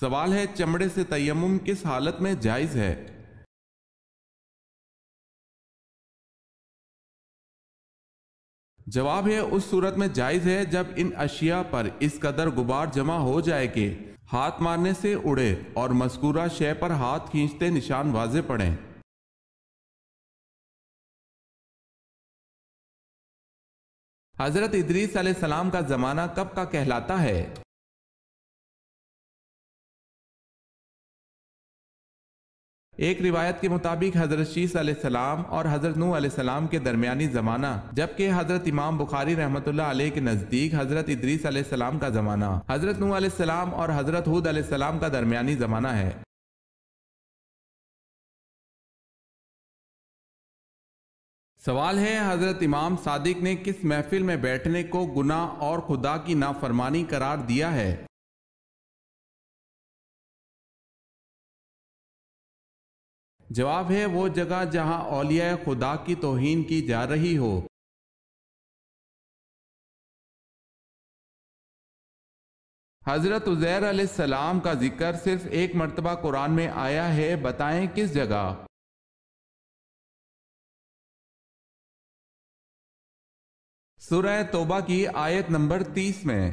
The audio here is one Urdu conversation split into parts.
سوال ہے چمڑے سے تیمم کس حالت میں جائز ہے؟ جواب ہے اس صورت میں جائز ہے جب ان اشیاء پر اس قدر غبار جمع ہو جائے کہ ہاتھ مارنے سے اڑے اور مذکورہ شے پر ہاتھ کھینچتے نشان واضح پڑیں۔ حضرت ادریس علیہ السلام کا زمانہ کب کا کہلاتا ہے؟ ایک روایت کے مطابق حضرت شیس علیہ السلام اور حضرت نوح علیہ السلام کے درمیانی زمانہ، جبکہ حضرت امام بخاری رحمۃ اللہ علیہ کے نزدیک حضرت ادریس علیہ السلام کا زمانہ، حضرت نوح علیہ السلام اور حضرت ہود علیہ السلام کا درمیانی زمانہ ہے۔ سوال ہے حضرت امام صادق نے کس محفل میں بیٹھنے کو گناہ اور خدا کی نافرمانی قرار دیا ہے؟ جواب ہے وہ جگہ جہاں اولیاء خدا کی توہین کی جا رہی ہو۔ حضرت عزیر علیہ السلام کا ذکر صرف ایک مرتبہ قرآن میں آیا ہے، بتائیں کس جگہ؟ سورہ توبہ کی آیت نمبر 30 میں۔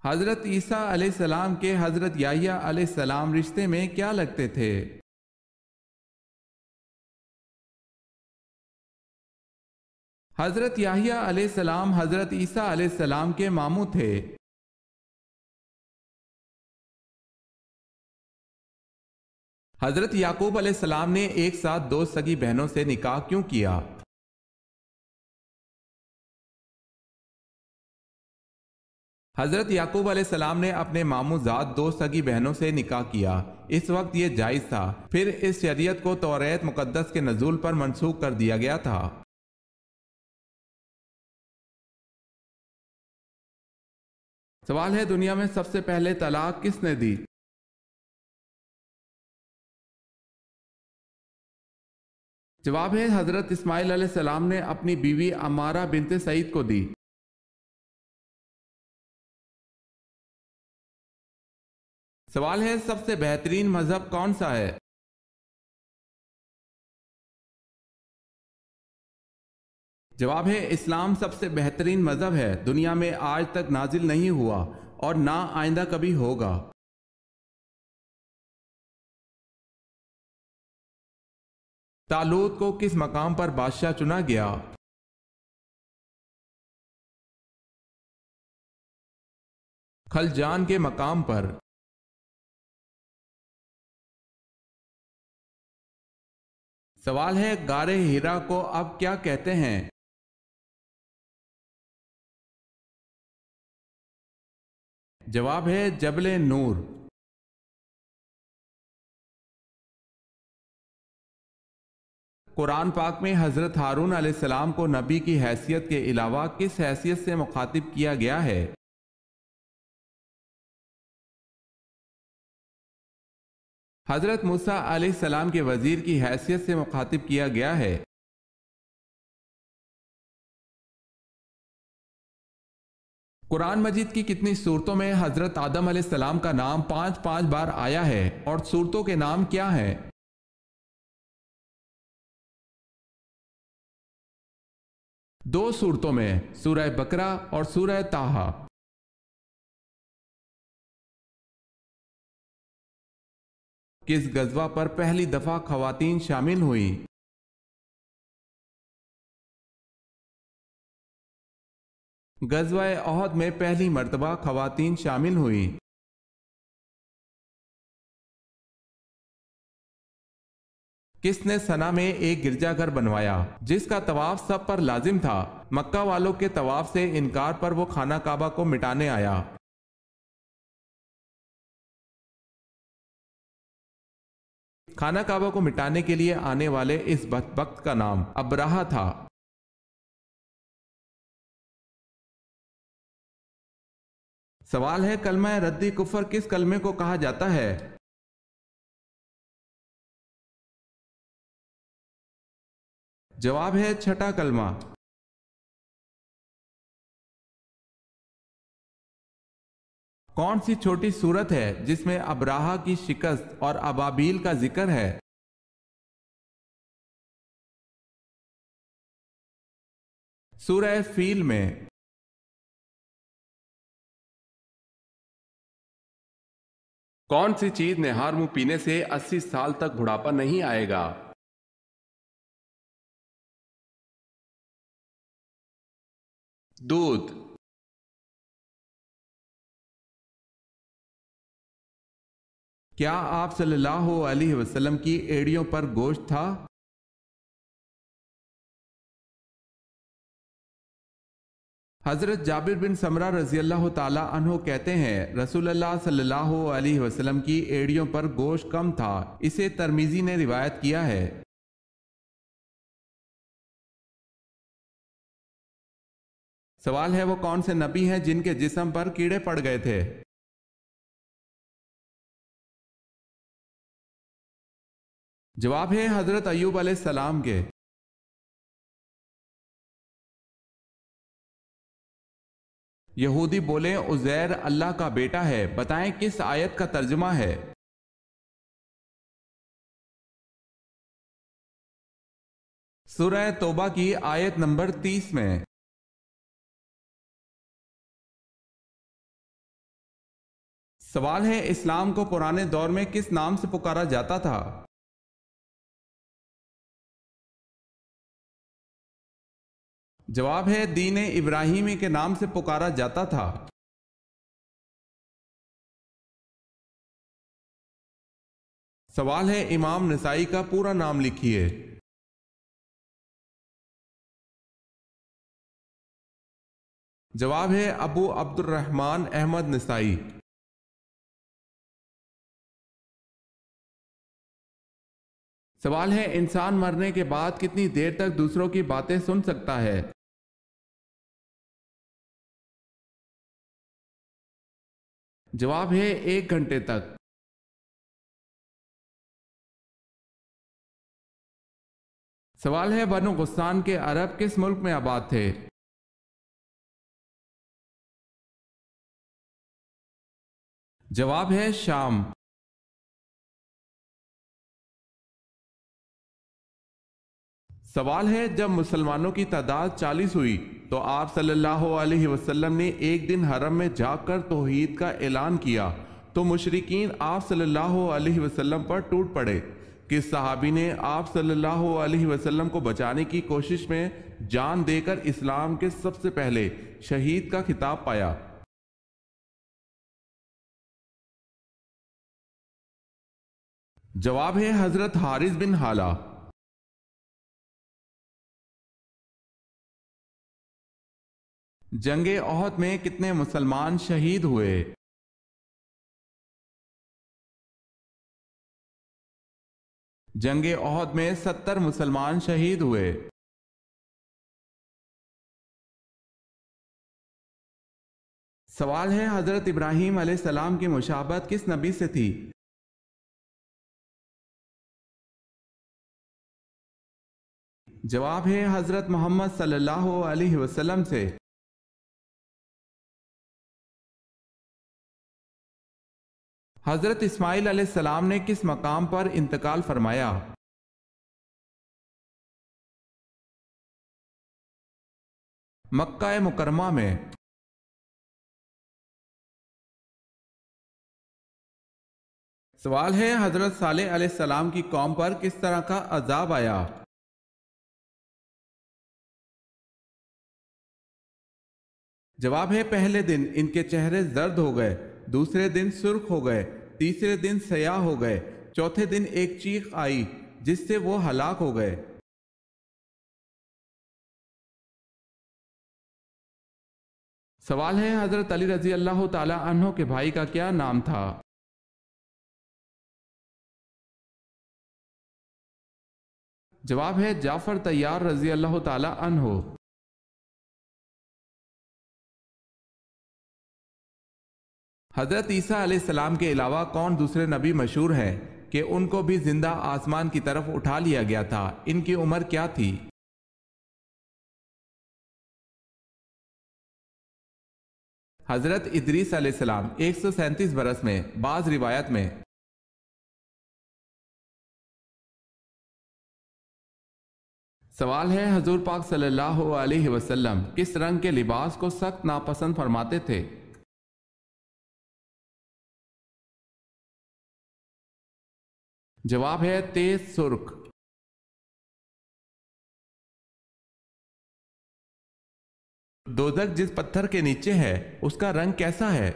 حضرت عیسیٰ علیہ السلام کے حضرت یحییٰ علیہ السلام رشتے میں کیا لگتے تھے؟ حضرت یحییٰ علیہ السلام حضرت عیسیٰ علیہ السلام کے ماموں تھے۔ حضرت یعقوب علیہ السلام نے ایک ساتھ دو سگی بہنوں سے نکاح کیوں کیا؟ حضرت یعقوب علیہ السلام نے اپنے ماموں زاد دو سگی بہنوں سے نکاح کیا، اس وقت یہ جائز تھا، پھر اس شریعت کو توریت مقدس کے نزول پر منسوخ کر دیا گیا تھا۔ سوال ہے دنیا میں سب سے پہلے طلاق کس نے دی؟ جواب ہے حضرت اسماعیل علیہ السلام نے اپنی بیوی عمارہ بنت سعید کو دی۔ سوال ہے سب سے بہترین مذہب کون سا ہے؟ جواب ہے اسلام سب سے بہترین مذہب ہے، دنیا میں آج تک نازل نہیں ہوا اور نہ آئندہ کبھی ہوگا۔ طالوت کو کس مقام پر بادشاہ چنا گیا؟ خلجان کے مقام پر۔ سوال ہے غار ہیرا کو اب کیا کہتے ہیں؟ جواب ہے جبل نور۔ قرآن پاک میں حضرت ہارون علیہ السلام کو نبی کی حیثیت کے علاوہ کس حیثیت سے مخاطب کیا گیا ہے؟ حضرت موسیٰ علیہ السلام کے وزیر کی حیثیت سے مخاطب کیا گیا ہے۔ قرآن مجید کی کتنی سورتوں میں حضرت آدم علیہ السلام کا نام 5 بار آیا ہے اور سورتوں کے نام کیا ہیں؟ دو سورتوں میں، سورہ بقرہ اور سورہ طٰہٰ۔ کس غزوہ پر پہلی دفعہ خواتین شامل ہوئیں؟ غزوہ احد میں پہلی مرتبہ خواتین شامل ہوئیں۔ کس نے سنا میں ایک گرجا گھر بنوایا جس کا طواف سب پر لازم تھا؟ مکہ والوں کے طواف سے انکار پر وہ خانہ کعبہ کو مٹانے آیا۔ خانہ کعبہ کو مٹانے کے لیے آنے والے اس بدبخت کا نام ابرہہ تھا۔ سوال ہے کلمہ ردی کفر کس کلمے کو کہا جاتا ہے؟ جواب ہے چھٹا کلمہ۔ کون سی چھوٹی سورت ہے جس میں ابراہا کی شکست اور ابابیل کا ذکر ہے؟ سورہ فیل میں۔ کون سی چیز نہار منہ پینے سے 80 سال تک بڑھاپا نہیں آئے گا؟ دودھ۔ کیا آپ صلی اللہ علیہ وسلم کی ایڑیوں پر گوشت تھا؟ حضرت جابر بن سمرہ رضی اللہ تعالی عنہ کہتے ہیں رسول اللہ صلی اللہ علیہ وسلم کی ایڑیوں پر گوشت کم تھا، اسے ترمذی نے روایت کیا ہے۔ سوال ہے وہ کون سے نبی ہیں جن کے جسم پر کیڑے پڑ گئے تھے؟ جواب ہے حضرت ایوب علیہ السلام کے۔ یہودی بولے عزیر اللہ کا بیٹا ہے، بتائیں کس آیت کا ترجمہ ہے؟ سورہ توبہ کی آیت نمبر 30 میں۔ سوال ہے اسلام کو پرانے دور میں کس نام سے پکارا جاتا تھا؟ جواب ہے دین ابراہیمی کے نام سے پکارا جاتا تھا۔ سوال ہے امام نسائی کا پورا نام لکھیے۔ جواب ہے ابو عبد الرحمن احمد نسائی۔ سوال ہے انسان مرنے کے بعد کتنی دیر تک دوسروں کی باتیں سن سکتا ہے؟ جواب ہے 1 گھنٹے تک۔ سوال ہے بنو غسان کے عرب کس ملک میں آباد تھے؟ جواب ہے شام۔ سوال ہے جب مسلمانوں کی تعداد 40 ہوئی تو آپ صلی اللہ علیہ وسلم نے ایک دن حرم میں جا کر توحید کا اعلان کیا تو مشرکین آپ صلی اللہ علیہ وسلم پر ٹوٹ پڑے۔ کس صحابی نے آپ صلی اللہ علیہ وسلم کو بچانے کی کوشش میں جان دے کر اسلام کے سب سے پہلے شہید کا خطاب پایا؟ جواب ہے حضرت حارث بن حالہ۔ جنگ احد میں کتنے مسلمان شہید ہوئے؟ جنگ احد میں 70 مسلمان شہید ہوئے۔ سوال ہے حضرت ابراہیم علیہ السلام کی مشابہت کس نبی سے تھی؟ جواب ہے حضرت محمد صلی اللہ علیہ وسلم سے۔ حضرت اسماعیل علیہ السلام نے کس مقام پر انتقال فرمایا؟ مکہ مکرمہ میں۔ سوال ہے حضرت صالح علیہ السلام کی قوم پر کس طرح کا عذاب آیا؟ جواب ہے پہلے دن ان کے چہرے زرد ہو گئے، دوسرے دن سرخ ہو گئے، تیسرے دن سیاہ ہو گئے، چوتھے دن ایک چیخ آئی جس سے وہ ہلاک ہو گئے۔ سوال ہے حضرت علی رضی اللہ تعالی عنہ کے بھائی کا کیا نام تھا؟ جواب ہے جعفر طیار رضی اللہ تعالی عنہ۔ حضرت عیسیٰ علیہ السلام کے علاوہ کون دوسرے نبی مشہور ہیں کہ ان کو بھی زندہ آسمان کی طرف اٹھا لیا گیا تھا؟ ان کی عمر کیا تھی؟ حضرت ادریس علیہ السلام 137 برس میں، بعض روایت میں۔ سوال ہے حضور پاک صلی اللہ علیہ وسلم کس رنگ کے لباس کو سخت ناپسند فرماتے تھے؟ جواب ہے تیز سرخ۔ دوزخ جس پتھر کے نیچے ہے اس کا رنگ کیسا ہے؟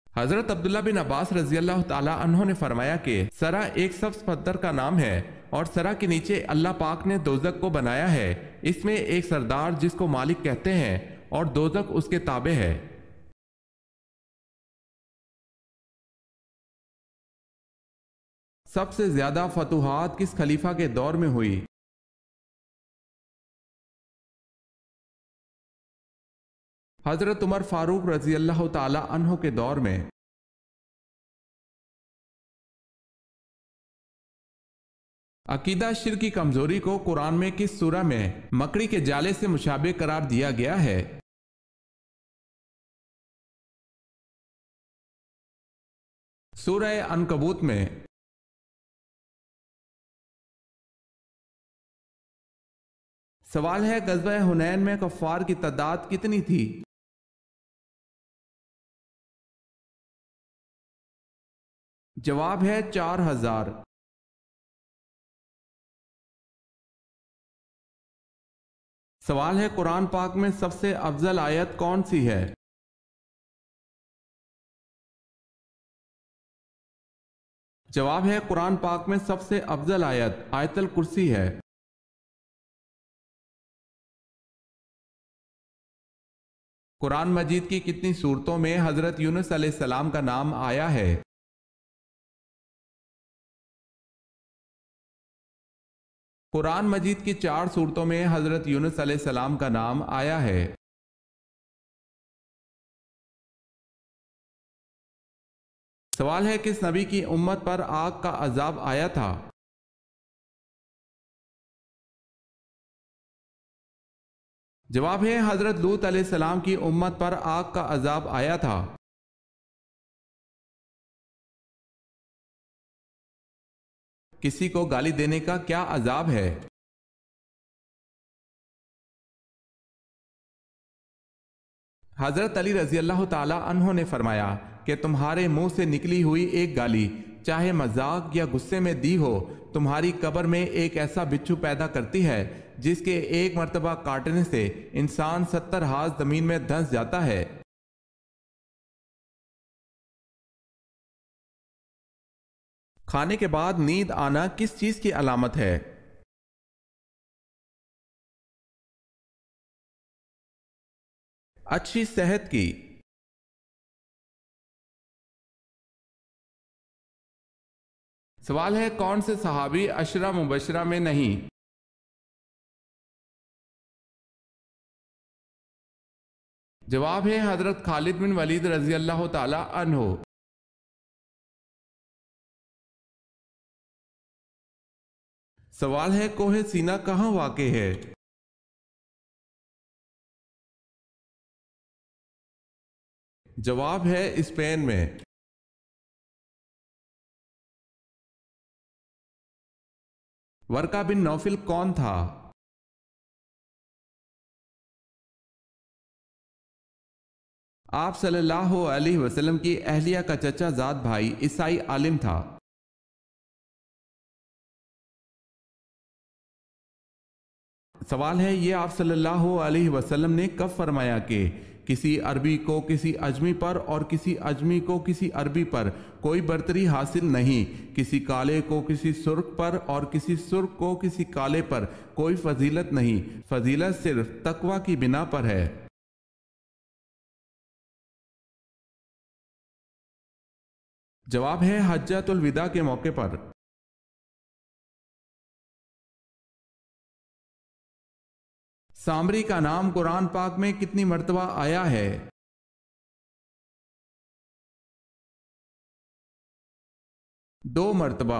حضرت عبداللہ بن عباس رضی اللہ تعالی عنہ نے فرمایا کہ سرا ایک سبز پتھر کا نام ہے، اور سرا کے نیچے اللہ پاک نے دوزخ کو بنایا ہے، اس میں ایک سردار جس کو مالک کہتے ہیں، اور دوزخ اس کے تابع ہے۔ سب سے زیادہ فتوحات کس خلیفہ کے دور میں ہوئی؟ حضرت عمر فاروق رضی اللہ تعالی عنہ کے دور میں۔ عقیدہ شرک کی کمزوری کو قرآن میں کس سورہ میں مکڑی کے جالے سے مشابہ قرار دیا گیا ہے؟ سورہ عنکبوت میں۔ سوال ہے غزوہ حنین میں کفار کی تعداد کتنی تھی؟ جواب ہے 4000۔ سوال ہے قرآن پاک میں سب سے افضل آیت کون سی ہے؟ جواب ہے قرآن پاک میں سب سے افضل آیت آیت الکرسی ہے۔ قرآن مجید کی کتنی سورتوں میں حضرت یونس علیہ السلام کا نام آیا ہے؟ قرآن مجید کی 4 سورتوں میں حضرت یونس علیہ السلام کا نام آیا ہے۔ سوال ہے کس نبی کی امت پر آگ کا عذاب آیا تھا؟ جواب ہے حضرت لوط علیہ السلام کی امت پر آگ کا عذاب آیا تھا۔ کسی کو گالی دینے کا کیا عذاب ہے؟ حضرت علی رضی اللہ تعالی عنہ نے فرمایا کہ تمہارے منہ سے نکلی ہوئی ایک گالی چاہے مذاق یا غصے میں دی ہو، تمہاری قبر میں ایک ایسا بچھو پیدا کرتی ہے جس کے ایک مرتبہ کاٹنے سے انسان 70 ہاتھ زمین میں دھنس جاتا ہے۔ کھانے کے بعد نیند آنا کس چیز کی علامت ہے؟ اچھی صحت کی۔ سوال ہے کون سے صحابی عشرہ مبشرہ میں نہیں؟ جواب ہے حضرت خالد بن ولید رضی اللہ تعالی عنہ۔ سوال ہے کوہ سینا کہاں واقع ہے؟ جواب ہے اسپین میں۔ ورقہ بن نوفل کون تھا؟ آپ صلی اللہ علیہ وسلم کی اہلیہ کا چچا زاد بھائی عیسائی عالم تھا۔ سوال ہے یہ آپ صلی اللہ علیہ وسلم نے کب فرمایا کہ کسی عربی کو کسی اجمی پر اور کسی اجمی کو کسی عربی پر کوئی برتری حاصل نہیں، کسی کالے کو کسی سرخ پر اور کسی سرخ کو کسی کالے پر کوئی فضیلت نہیں، فضیلت صرف تقوی کی بنا پر ہے۔ جواب ہے حجۃ الوداع کے موقع پر۔ سامری کا نام قرآن پاک میں کتنی مرتبہ آیا ہے؟ دو مرتبہ۔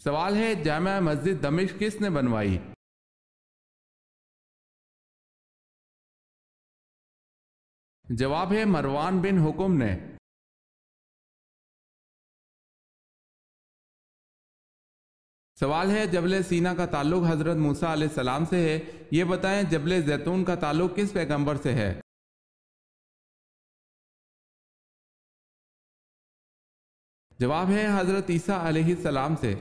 سوال ہے جامع مسجد دمشق کس نے بنوائی؟ جواب ہے مروان بن حکم نے۔ سوال ہے جبل سینا کا تعلق حضرت موسیٰ علیہ السلام سے ہے، یہ بتائیں جبل زیتون کا تعلق کس پیغمبر سے ہے؟ جواب ہے حضرت عیسیٰ علیہ السلام سے۔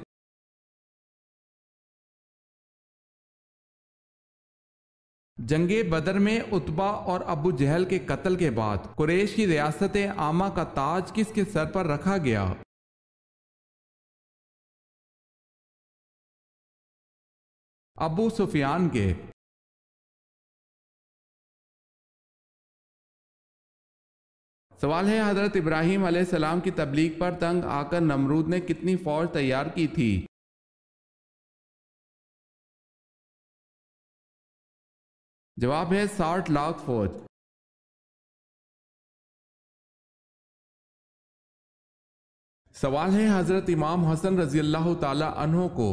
جنگ بدر میں عتبہ اور ابو جہل کے قتل کے بعد قریش کی ریاست عامہ کا تاج کس کے سر پر رکھا گیا؟ ابو سفیان کے۔ سوال ہے حضرت ابراہیم علیہ السلام کی تبلیغ پر تنگ آ کر نمرود نے کتنی فوج تیار کی تھی؟ جواب ہے 60 لاکھ فوج۔ سوال ہے حضرت امام حسن رضی اللہ تعالی عنہ کو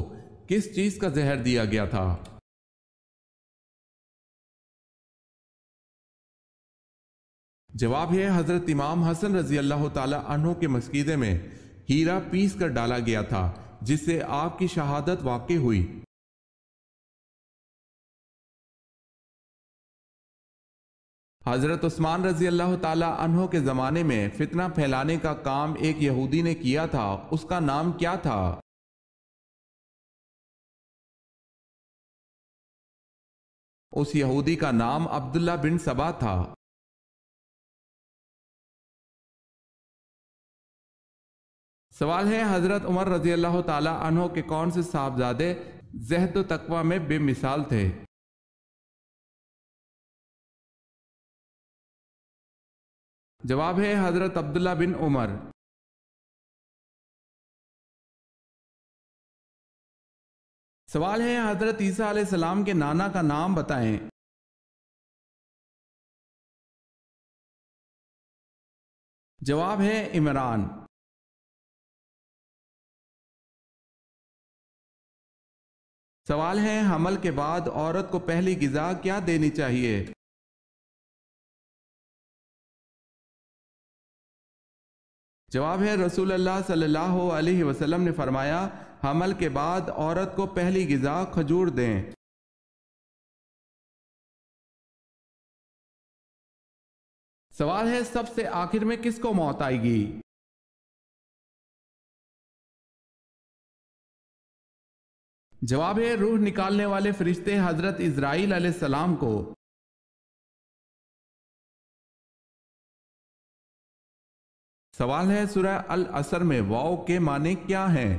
کس چیز کا زہر دیا گیا تھا؟ جواب ہے حضرت امام حسن رضی اللہ تعالی عنہ کے مسکیدے میں ہیرا پیس کر ڈالا گیا تھا جس سے آپ کی شہادت واقع ہوئی۔ حضرت عثمان رضی اللہ تعالی عنہ کے زمانے میں فتنہ پھیلانے کا کام ایک یہودی نے کیا تھا، اس کا نام کیا تھا؟ اس یہودی کا نام عبداللہ بن سبا تھا۔ سوال ہے حضرت عمر رضی اللہ تعالی عنہ کے کون سے صاحبزادے زہد و تقوی میں بے مثال تھے؟ جواب ہے حضرت عبداللہ بن عمر۔ سوال ہے حضرت عیسیٰ علیہ السلام کے نانا کا نام بتائیں۔ جواب ہے عمران۔ سوال ہے حمل کے بعد عورت کو پہلی غذا کیا دینی چاہیے؟ جواب ہے رسول اللہ صلی اللہ علیہ وسلم نے فرمایا حمل کے بعد عورت کو پہلی غذا کھجور دیں۔ سوال ہے سب سے آخر میں کس کو موت آئے گی؟ جواب ہے روح نکالنے والے فرشتے حضرت اسرائیل علیہ السلام کو۔ سوال ہے سورہ العصر میں واو کے معنی کیا ہیں؟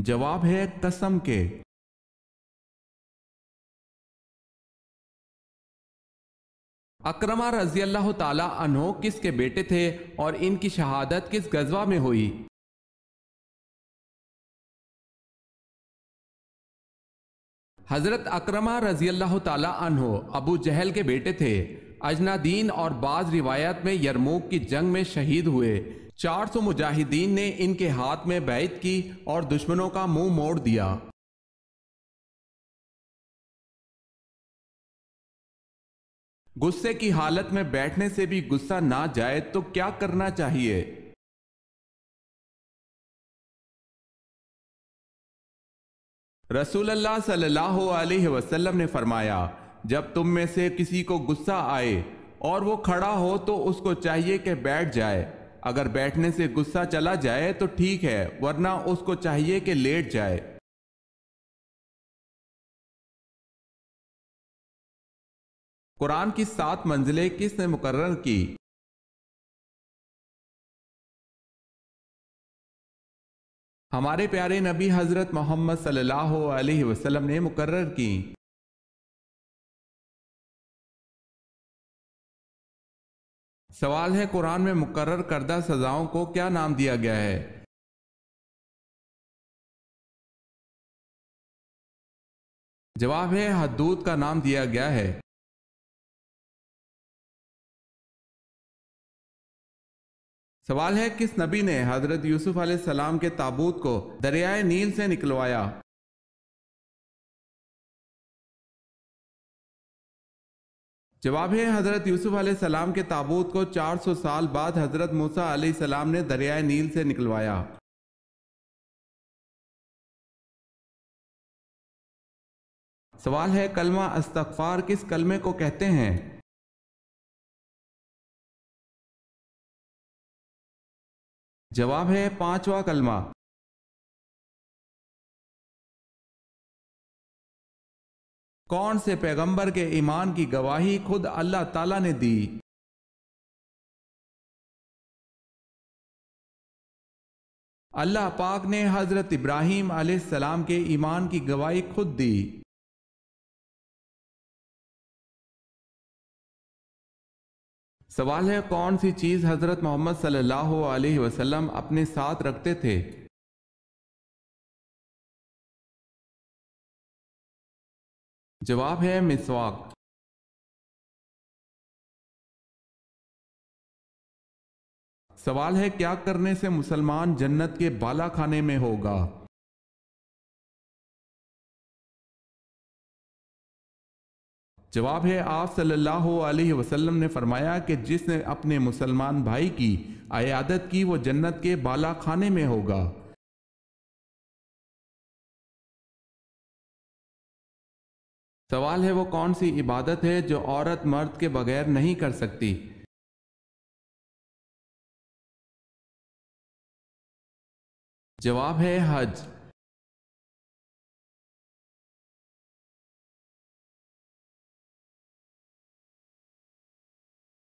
جواب ہے قسم کے۔ اکرمہ رضی اللہ تعالی عنہ کس کے بیٹے تھے اور ان کی شہادت کس غزوہ میں ہوئی؟ حضرت اکرمہ رضی اللہ تعالی عنہ ابو جہل کے بیٹے تھے، اجنادین اور بعض روایات میں یرموک کی جنگ میں شہید ہوئے۔ 400 مجاہدین نے ان کے ہاتھ میں بیعت کی اور دشمنوں کا منہ موڑ دیا۔ غصے کی حالت میں بیٹھنے سے بھی غصہ نہ جائے تو کیا کرنا چاہیے؟ رسول اللہ صلی اللہ علیہ وسلم نے فرمایا جب تم میں سے کسی کو غصہ آئے اور وہ کھڑا ہو تو اس کو چاہیے کہ بیٹھ جائے، اگر بیٹھنے سے غصہ چلا جائے تو ٹھیک ہے، ورنہ اس کو چاہیے کہ لیٹ جائے۔ قرآن کی 7 منزلیں کس نے مقرر کی؟ ہمارے پیارے نبی حضرت محمد صلی اللہ علیہ وسلم نے مقرر کی۔ سوال ہے قرآن میں مقرر کردہ سزاؤں کو کیا نام دیا گیا ہے؟ جواب ہے حدود کا نام دیا گیا ہے۔ سوال ہے کس نبی نے حضرت یوسف علیہ السلام کے تابوت کو دریائے نیل سے نکلوایا؟ جواب ہے حضرت یوسف علیہ السلام کے تابوت کو 400 سال بعد حضرت موسیٰ علیہ السلام نے دریائے نیل سے نکلوایا۔ سوال ہے کلمہ استغفار کس کلمے کو کہتے ہیں؟ جواب ہے 5واں کلمہ۔ کون سے پیغمبر کے ایمان کی گواہی خود اللہ تعالیٰ نے دی؟ اللہ پاک نے حضرت ابراہیم علیہ السلام کے ایمان کی گواہی خود دی۔ سوال ہے کون سی چیز حضرت محمد صلی اللہ علیہ وسلم اپنے ساتھ رکھتے تھے؟ جواب ہے مسواک۔ سوال ہے کیا کرنے سے مسلمان جنت کے بالا خانے میں ہوگا؟ جواب ہے آپ صلی اللہ علیہ وسلم نے فرمایا کہ جس نے اپنے مسلمان بھائی کی عیادت کی وہ جنت کے بالا خانے میں ہوگا۔ سوال ہے وہ کون سی عبادت ہے جو عورت مرد کے بغیر نہیں کر سکتی؟ جواب ہے حج۔